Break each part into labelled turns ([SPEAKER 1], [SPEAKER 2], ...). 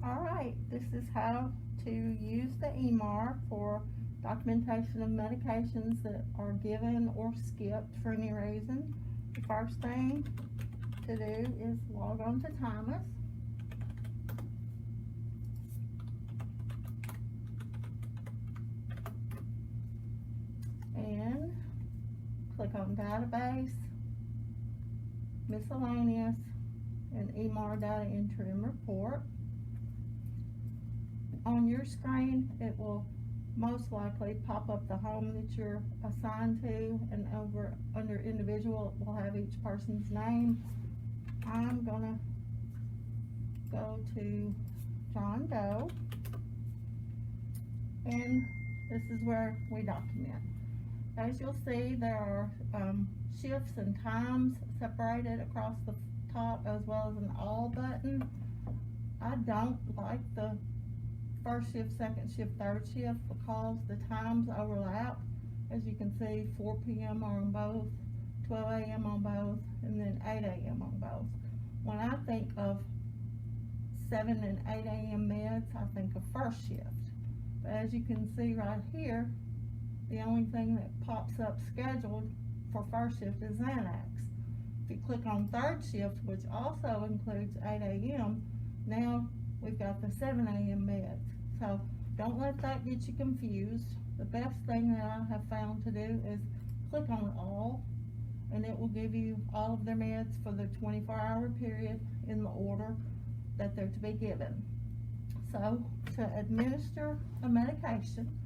[SPEAKER 1] Alright, this is how to use the EMAR for documentation of medications that are given or skipped for any reason. The first thing to do is log on to TIMAS. And click on Database, Miscellaneous, and EMAR Data Entry and Report. On your screen, it will most likely pop up the home that you're assigned to, and over under individual it will have each person's name. I'm gonna go to John Doe, and this is where we document. As you'll see, there are shifts and times separated across the top, as well as an all button. I don't like the first shift, second shift, third shift because the times overlap. As you can see, 4 p.m. on both, 12 a.m. on both, and then 8 a.m. on both. When I think of 7 and 8 a.m. meds, I think of first shift. But as you can see right here, the only thing that pops up scheduled for first shift is Xanax. If you click on third shift, which also includes 8 a.m., now we've got the 7 a.m. meds. So don't let that get you confused. The best thing that I have found to do is click on all, and it will give you all of their meds for the 24-hour period in the order that they're to be given. So to administer a medication,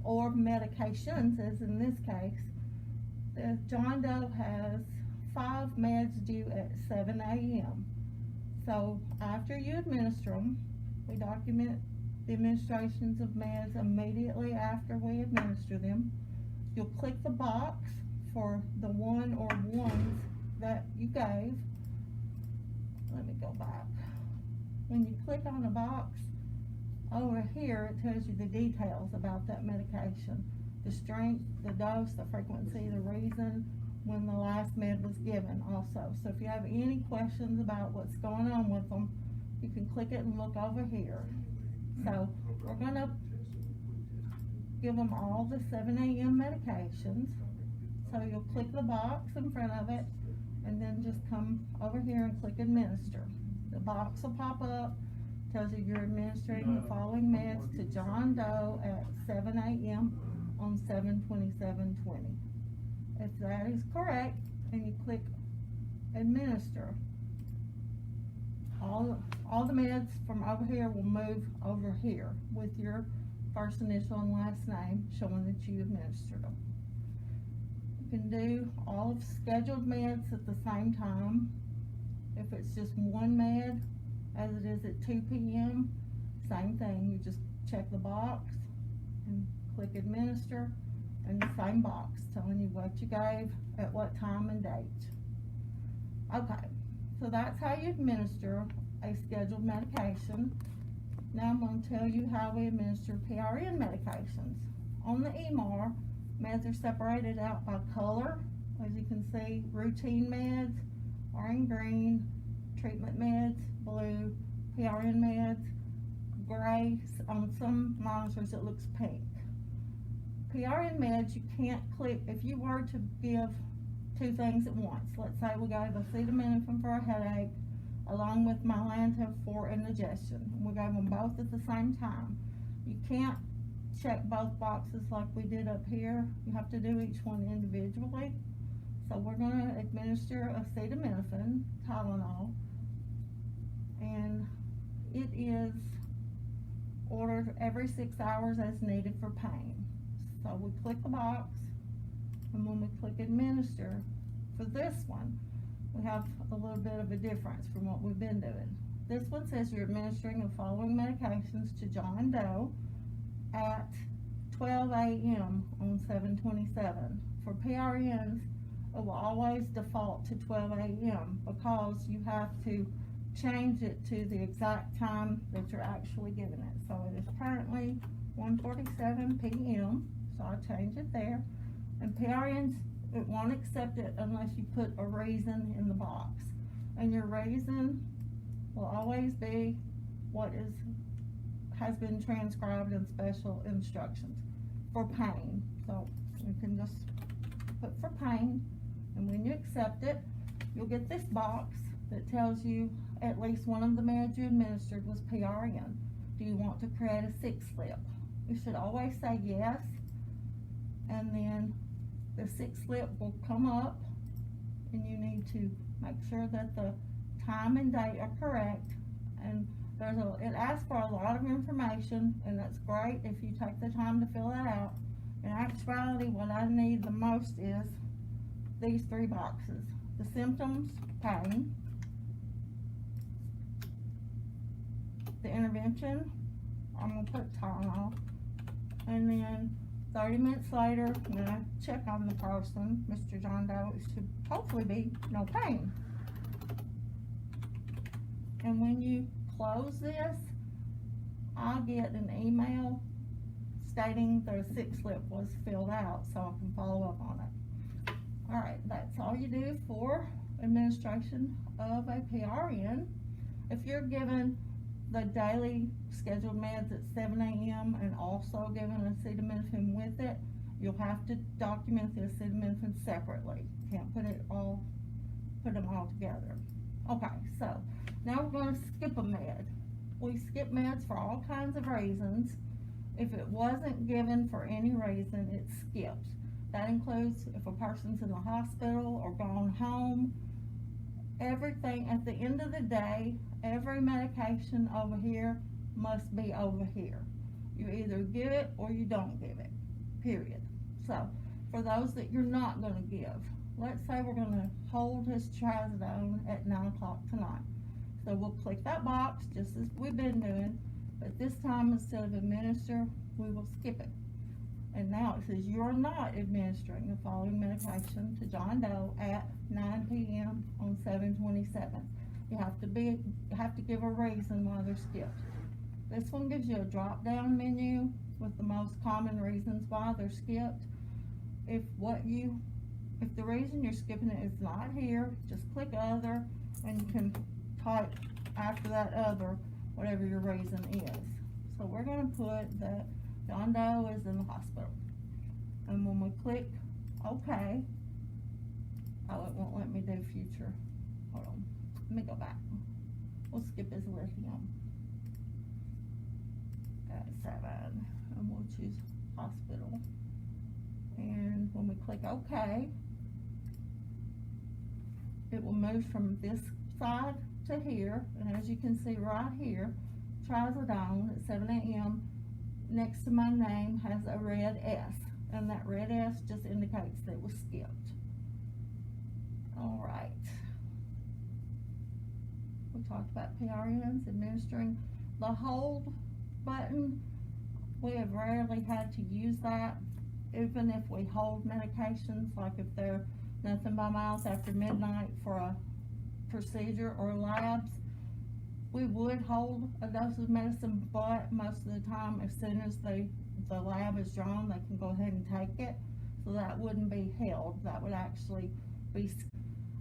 [SPEAKER 1] or medications as in this case, John Doe has 5 meds due at 7 a.m. So after you administer them, we document the administrations of meds immediately after we administer them. You'll click the box for the one or ones that you gave. Let me go back. When you click on the box, over here it tells you the details about that medication. The strength, the dose, the frequency, the reason, when the last med was given also. So if you have any questions about what's going on with them, you can click it and look over here. So we're gonna give them all the 7 a.m. medications. So you'll click the box in front of it and then just come over here and click administer. The box will pop up, tells you you're administering the following meds to John Doe at 7 a.m. on 7/27/20. If that is correct, and you click administer, all the meds from over here will move over here with your first initial and last name showing that you administered them. You can do all of scheduled meds at the same time. If it's just one med, as it is at 2 p.m., same thing. You just check the box and click administer, and the same box telling you what you gave at what time and date. Okay, so that's how you administer a scheduled medication. Now I'm going to tell you how we administer PRN medications. On the EMAR, meds are separated out by color. As you can see, routine meds are in green, treatment meds blue, PRN meds gray. On some monitors it looks pink. PRN meds, you can't click. If you were to give 2 things at once, let's say we gave acetaminophen for a headache along with Mylanta for indigestion, and we gave them both at the same time, you can't check both boxes like we did up here. You have to do each one individually. So we're going to administer acetaminophen, Tylenol, and it is ordered every 6 hours as needed for pain. So we click the box, and when we click administer for this one, we have a little bit of a difference from what we've been doing. This one says you're administering the following medications to John Doe at 12 a.m. on 7/27. For PRNs, it will always default to 12 a.m. because you have to change it to the exact time that you're actually giving it. So it is currently 1:47 p.m. So I change it there. And PRNs, it won't accept it unless you put a reason in the box. And your reason will always be what has been transcribed in special instructions for pain. So you can just put for pain, and when you accept it, you'll get this box that tells you at least one of the meds you administered was PRN. Do you want to create a sick slip? You should always say yes, and then the sick slip will come up, and you need to make sure that the time and date are correct. And it asks for a lot of information, and that's great if you take the time to fill that out. In actuality, what I need the most is these 3 boxes. The symptoms, pain. The intervention, I'm going to put Tylenol. And then 30 minutes later, when I check on the person, Mr. John Doe, it should hopefully be no pain. And when you close this, I'll get an email stating the sick slip was filled out, so I can follow up on it. Alright, that's all you do for administration of a PRN. If you're given the daily scheduled meds at 7 a.m. and also given acetaminophen with it, you'll have to document the acetaminophen separately. Can't put them all together. Okay, so now we're going to skip a med. We skip meds for all kinds of reasons. If it wasn't given for any reason, it's skipped. That includes if a person's in the hospital or gone home. Everything, at the end of the day, every medication over here must be over here. You either give it or you don't give it, period. So, for those that you're not going to give, let's say we're going to hold his trazodone at 9 o'clock tonight. So we'll click that box just as we've been doing, but this time instead of administer, we will skip it. And now it says you're not administering the following medication to John Doe at 9 p.m. on 7/27. You have to give a reason why they're skipped. This one gives you a drop-down menu with the most common reasons why they're skipped. If the reason you're skipping it is not here, just click other, and you can type after that other whatever your reason is. So we're going to put that John Doe is in the hospital. And when we click OK, oh, it won't let me do future. Hold on. Let me go back. We'll skip his lithium at 7, and we'll choose hospital. And when we click OK, it will move from this side to here. And as you can see right here, trazodone at 7 a.m. next to my name has a red S, and that red S just indicates that it was skipped. All right. We talked about PRNs administering the hold button. We have rarely had to use that, even if we hold medications, like if they're nothing by mouth after midnight for a procedure or labs. We would hold a dose of medicine, but most of the time, as soon as the lab is drawn, they can go ahead and take it. So that wouldn't be held. That would actually be.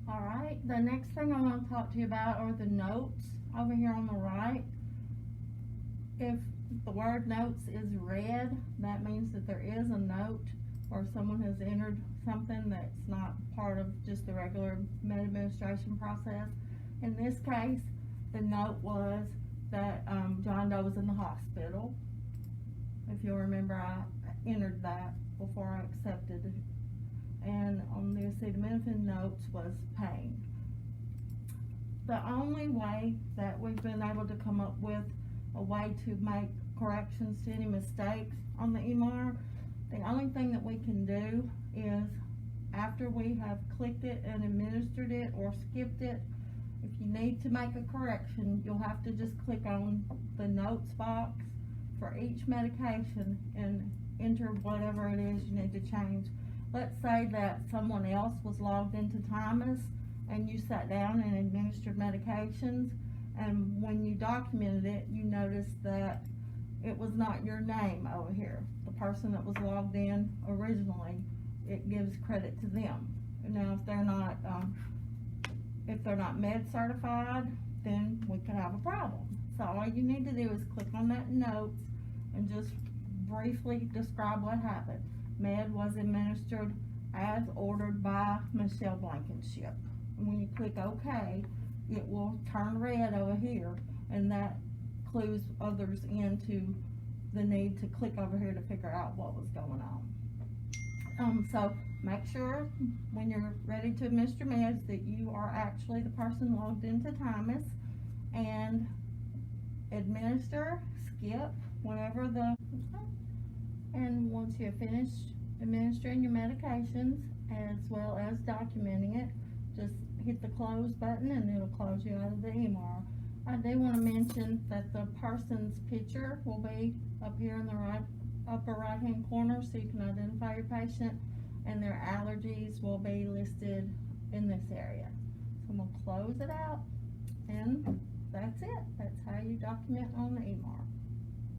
[SPEAKER 1] All right, the next thing I want to talk to you about are the notes over here on the right. If the word notes is red, that means that there is a note or someone has entered something that's not part of just the regular med administration process. In this case, the note was that John Doe was in the hospital. If you'll remember, I entered that before I accepted it. And on the acetaminophen notes was pain. The only way that we've been able to come up with a way to make corrections to any mistakes on the EMAR, the only thing that we can do is after we have clicked it and administered it or skipped it, if you need to make a correction, you'll have to just click on the notes box for each medication and enter whatever it is you need to change. Let's say that someone else was logged into TIMAS and you sat down and administered medications, and when you documented it, you noticed that it was not your name over here. The person that was logged in originally, it gives credit to them. Now, if they're not med certified, then we could have a problem. So all you need to do is click on that notes and just briefly describe what happened. Med was administered as ordered by Michelle Blankenship. And when you click OK, it will turn red over here, and that clues others into the need to click over here to figure out what was going on. So make sure when you're ready to administer meds that you are actually the person logged into TIMAS, and administer, skip, whatever and once you're finished administering your medications as well as documenting it, just hit the close button and it'll close you out of the EMAR. I do want to mention that the person's picture will be up here in the upper right hand corner so you can identify your patient, and their allergies will be listed in this area. So I'm going to close it out, and that's it. That's how you document on the EMAR.